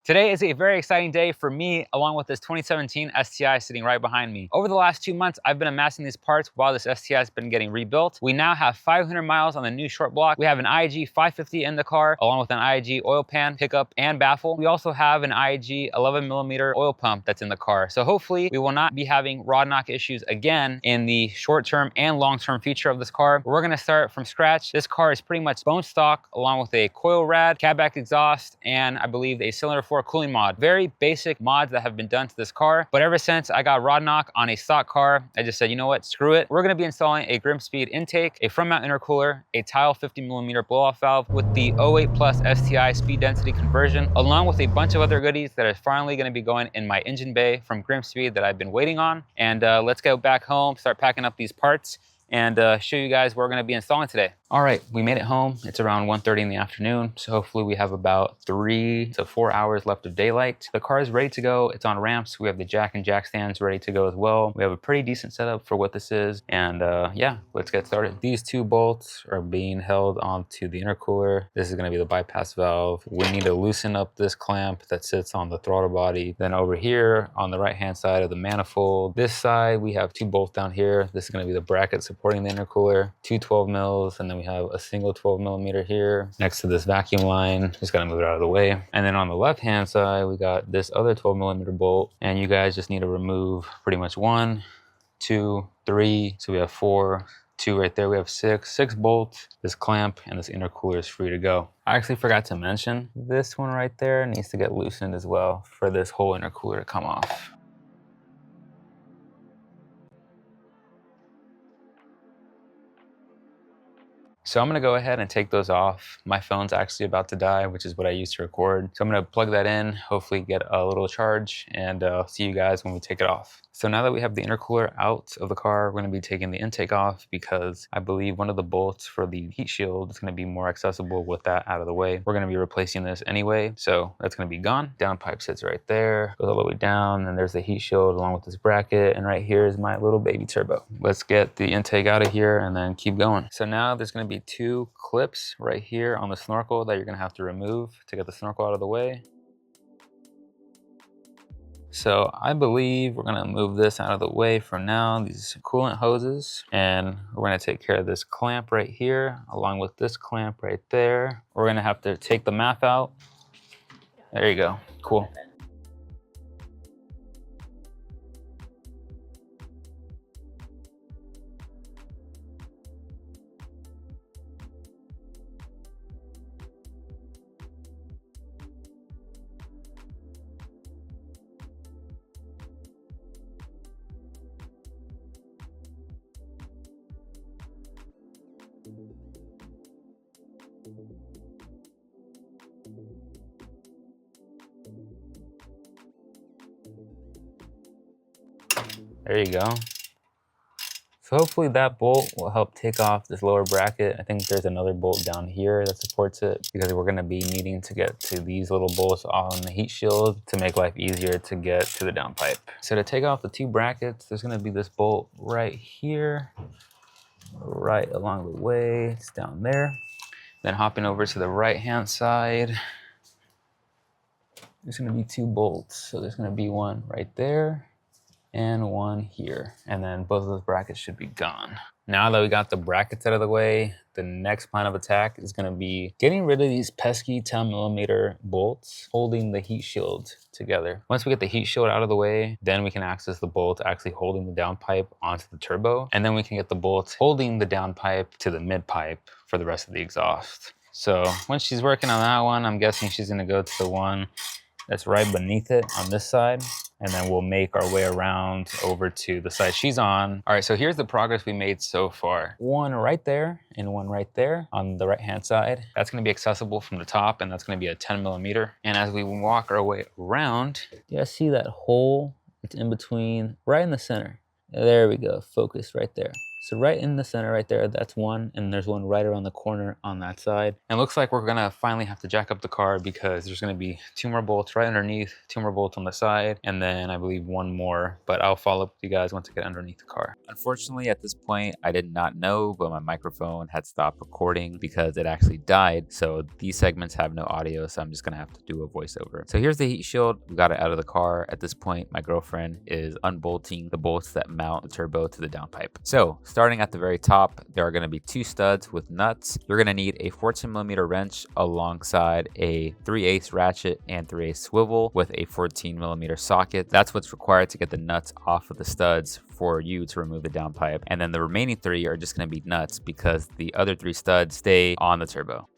Today is a very exciting day for me, along with this 2017 STI sitting right behind me. Over the last 2 months, I've been amassing these parts while this STI has been getting rebuilt. We now have 500 miles on the new short block. We have an IAG 550 in the car, along with an IAG oil pan, pickup, and baffle. We also have an IAG 11mm oil pump that's in the car. So hopefully we will not be having rod knock issues again in the short-term and long-term future of this car. We're gonna start from scratch. This car is pretty much bone stock, along with a coil rad, catback exhaust, and I believe a cylinder 4 cooling mod. Very basic mods that have been done to this car, but ever since I got rod knock on a stock car, I just said, you know what, screw it. We're gonna be installing a Grimspeed intake, a front mount intercooler, a tile 50mm blow-off valve with the 08 Plus STI speed density conversion, along with a bunch of other goodies that are finally gonna be going in my engine bay from Grimspeed that I've been waiting on. And let's go back home, start packing up these parts, and show you guys what we're gonna be installing today. All right, we made it home. It's around 1:30 in the afternoon, so hopefully we have about 3 to 4 hours left of daylight. The car is ready to go. It's on ramps. We have the jack and jack stands ready to go as well. We have a pretty decent setup for what this is, and yeah, let's get started. These 2 bolts are being held onto the intercooler. This is gonna be the bypass valve. We need to loosen up this clamp that sits on the throttle body. Then over here on the right-hand side of the manifold, this side, we have 2 bolts down here. This is gonna be the bracket supporting the intercooler, 2 12 mils, and then we have a single 12mm here next to this vacuum line. Just gotta move it out of the way. And then on the left hand side, we got this other 12mm bolt, and you guys just need to remove pretty much 1, 2, 3. So we have 4, 2 right there. We have 6 bolts. This clamp and this intercooler is free to go. I actually forgot to mention this one right there needs to get loosened as well for this whole intercooler to come off. So I'm gonna go ahead and take those off. My phone's actually about to die, which is what I use to record. So I'm gonna plug that in, hopefully get a little charge, and see you guys when we take it off. So now that we have the intercooler out of the car, we're gonna be taking the intake off because I believe one of the bolts for the heat shield is gonna be more accessible with that out of the way. We're gonna be replacing this anyway, so that's gonna be gone. Downpipe sits right there, goes all the way down, and there's the heat shield along with this bracket, and right here is my little baby turbo. Let's get the intake out of here and then keep going. So now there's gonna be 2 clips right here on the snorkel that you're gonna have to remove to get the snorkel out of the way. So I believe we're gonna move this out of the way for now, these coolant hoses, and we're gonna take care of this clamp right here, along with this clamp right there. We're gonna have to take the map out. There you go, cool. There you go. So hopefully that bolt will help take off this lower bracket. I think there's another bolt down here that supports it because we're gonna be needing to get to these little bolts on the heat shield to make life easier to get to the downpipe. So to take off the 2 brackets, there's gonna be this bolt right here, right along the way, it's down there. Then hopping over to the right-hand side, there's gonna be 2 bolts. So there's gonna be one right there, and one here, and then both of those brackets should be gone. Now that we got the brackets out of the way, the next plan of attack is gonna be getting rid of these pesky 10mm bolts holding the heat shield together. Once we get the heat shield out of the way, then we can access the bolt actually holding the downpipe onto the turbo, and then we can get the bolts holding the downpipe to the mid pipe for the rest of the exhaust. So once she's working on that one, I'm guessing she's gonna go to the one that's right beneath it on this side, and then we'll make our way around over to the side she's on. All right, so here's the progress we made so far. One right there and one right there on the right-hand side. That's gonna be accessible from the top, and that's gonna be a 10mm. And as we walk our way around, you guys see that hole? It's in between, right in the center. There we go, focus right there. So right in the center right there, that's one, and there's one right around the corner on that side. And it looks like we're gonna finally have to jack up the car because there's gonna be 2 more bolts right underneath, 2 more bolts on the side, and then I believe 1 more, but I'll follow up with you guys once I get underneath the car. Unfortunately, at this point, I did not know, but my microphone had stopped recording because it actually died. So these segments have no audio, so I'm just gonna have to do a voiceover. So here's the heat shield. We got it out of the car. At this point, my girlfriend is unbolting the bolts that mount the turbo to the downpipe. So starting at the very top, there are gonna be 2 studs with nuts. You're gonna need a 14mm wrench alongside a 3/8 ratchet and 3/8 swivel with a 14mm socket. That's what's required to get the nuts off of the studs for you to remove the downpipe. And then the remaining 3 are just gonna be nuts because the other 3 studs stay on the turbo.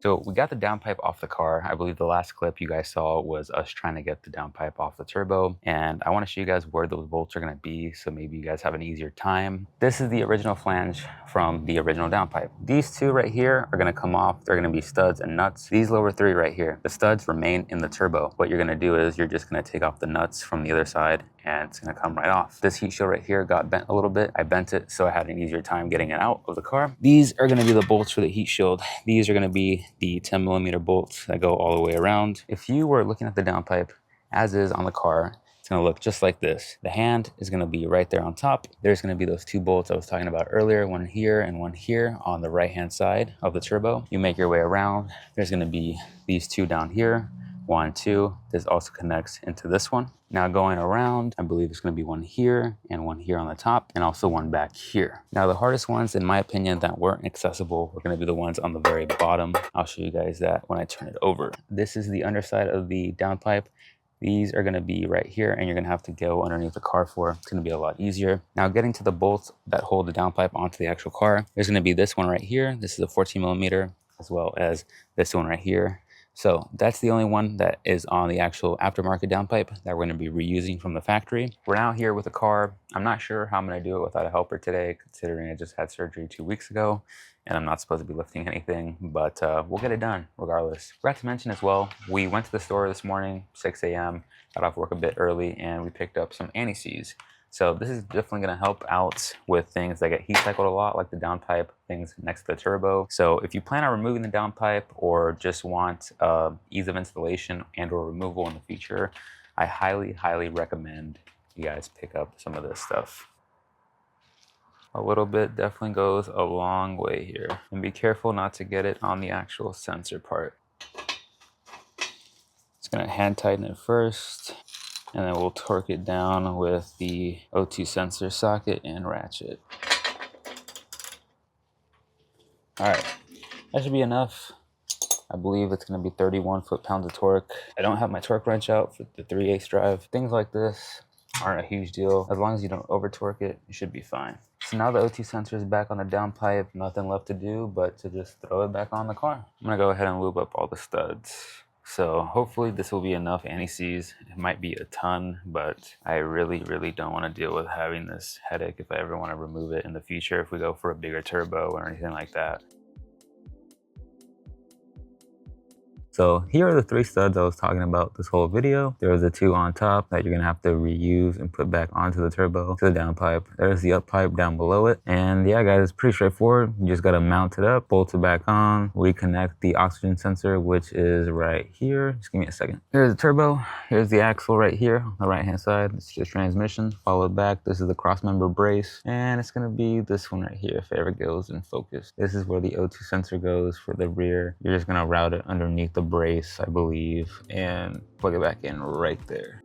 So we got the downpipe off the car. I believe the last clip you guys saw was us trying to get the downpipe off the turbo. And I want to show you guys where those bolts are going to be so maybe you guys have an easier time. This is the original flange from the original downpipe. These 2 right here are going to come off. They're going to be studs and nuts. These lower 3 right here, the studs remain in the turbo. What you're going to do is you're just going to take off the nuts from the other side and it's going to come right off. This heat shield right here got bent a little bit. I bent it so I had an easier time getting it out of the car. These are going to be the bolts for the heat shield. These are going to be the 10mm bolts that go all the way around. If you were looking at the downpipe as is on the car, it's going to look just like this. The hand is going to be right there on top. There's going to be those 2 bolts I was talking about earlier, one here and one here on the right hand side of the turbo. You make your way around. There's going to be these 2 down here. 1, 2. This also connects into this one. Now going around, I believe there's going to be one here and one here on the top and also one back here. Now the hardest ones, in my opinion, that weren't accessible were going to be the ones on the very bottom. I'll show you guys that when I turn it over. This is the underside of the downpipe. These are going to be right here and you're going to have to go underneath the car for. It's going to be a lot easier. Now getting to the bolts that hold the downpipe onto the actual car, there's going to be this one right here. This is a 14mm as well as this one right here. So that's the only one that is on the actual aftermarket downpipe that we're going to be reusing from the factory. We're now here with the car. I'm not sure how I'm going to do it without a helper today, considering I just had surgery 2 weeks ago and I'm not supposed to be lifting anything, but we'll get it done regardless. Forgot to mention as well, we went to the store this morning, 6 a.m., got off work a bit early and we picked up some anti-seize. So this is definitely going to help out with things that get heat cycled a lot, like the downpipe, things next to the turbo. So if you plan on removing the downpipe or just want ease of installation and or removal in the future, I highly recommend you guys pick up some of this stuff. A little bit definitely goes a long way here. And be careful not to get it on the actual sensor part. Just going to hand tighten it first. And then we'll torque it down with the O2 sensor socket and ratchet. All right, that should be enough. I believe it's gonna be 31 foot-pounds of torque. I don't have my torque wrench out for the 3/8 drive. Things like this aren't a huge deal. As long as you don't over torque it, you should be fine. So now the O2 sensor is back on the downpipe. Nothing left to do but to just throw it back on the car. I'm gonna go ahead and lube up all the studs. So hopefully this will be enough anti-seize. It might be a ton, but I really don't want to deal with having this headache if I ever want to remove it in the future, if we go for a bigger turbo or anything like that. So here are the 3 studs I was talking about this whole video. There was the 2 on top that you're gonna have to reuse and put back onto the turbo, to the downpipe. There's the up pipe down below it. And yeah, guys, it's pretty straightforward. You just gotta mount it up, bolt it back on, reconnect the oxygen sensor, which is right here. Just give me a second. Here's the turbo. Here's the axle right here on the right-hand side. It's just transmission. Follow it back. This is the cross-member brace. And it's gonna be this one right here if it ever goes in focus. This is where the O2 sensor goes for the rear. You're just gonna route it underneath the brace, I believe, and plug it back in right there.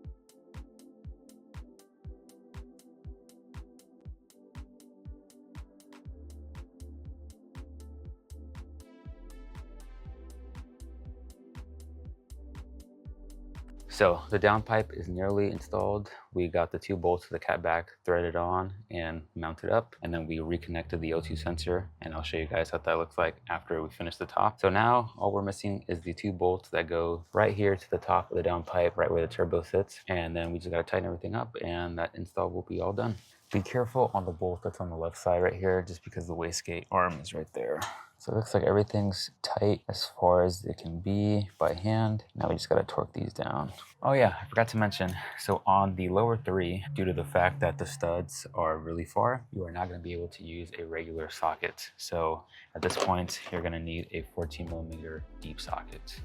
So the downpipe is nearly installed. We got the 2 bolts to the cat back threaded on and mounted up, and then we reconnected the O2 sensor, and I'll show you guys what that looks like after we finish the top. So now all we're missing is the 2 bolts that go right here to the top of the downpipe, right where the turbo sits, and then we just gotta tighten everything up and that install will be all done. Be careful on the bolt that's on the left side right here, just because the wastegate arm is right there. So it looks like everything's tight as far as it can be by hand. Now we just gotta torque these down. Oh yeah, I forgot to mention, so on the lower three, due to the fact that the studs are really far, you are not gonna be able to use a regular socket. So at this point, you're gonna need a 14mm deep socket.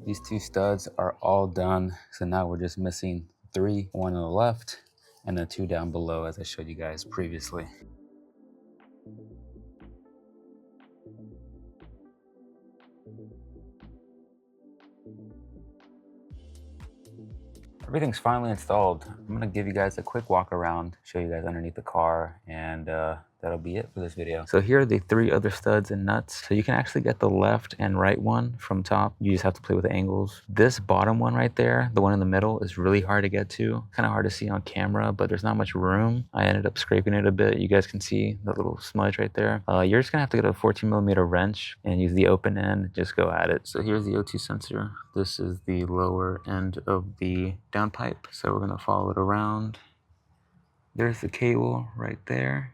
These two studs are all done. So now we're just missing three, one on the left and the two down below as I showed you guys previously. Everything's finally installed. I'm gonna give you guys a quick walk around, show you guys underneath the car, and that'll be it for this video. So here are the three other studs and nuts. So you can actually get the left and right one from top. You just have to play with the angles. This bottom one right there, the one in the middle, is really hard to get to. Kind of hard to see on camera, but there's not much room. I ended up scraping it a bit. You guys can see the little smudge right there. You're just gonna have to get a 14mm wrench and use the open end, just go at it. So here's the O2 sensor. This is the lower end of the downpipe. So we're gonna follow it around. There's the cable right there.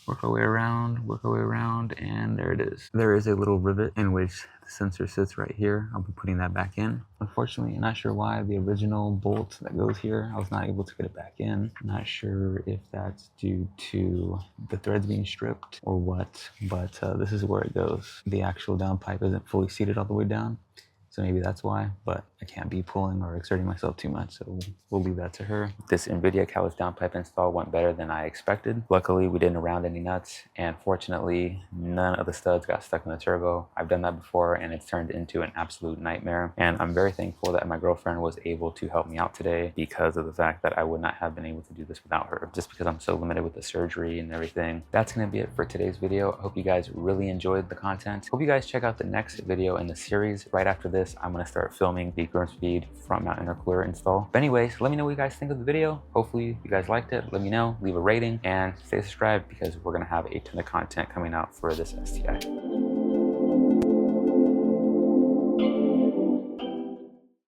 Work our way around, and there it is. There is a little rivet in which the sensor sits right here. I'll be putting that back in. Unfortunately, I'm not sure why the original bolt that goes here, I was not able to get it back in. I'm not sure if that's due to the threads being stripped or what, but this is where it goes. The actual downpipe isn't fully seated all the way down, so maybe that's why, but I can't be pulling or exerting myself too much, so we'll leave that to her. This Invidia Catless downpipe install went better than I expected. Luckily, we didn't round any nuts, and fortunately, none of the studs got stuck in the turbo. I've done that before, and it's turned into an absolute nightmare, and I'm very thankful that my girlfriend was able to help me out today because of the fact that I would not have been able to do this without her, just because I'm so limited with the surgery and everything. That's gonna be it for today's video. I hope you guys really enjoyed the content. Hope you guys check out the next video in the series. Right after this, I'm gonna start filming the Speed front mount intercooler install. But anyways, let me know what you guys think of the video. Hopefully you guys liked it. Let me know, leave a rating, and stay subscribed because we're gonna have a ton of content coming out for this STI.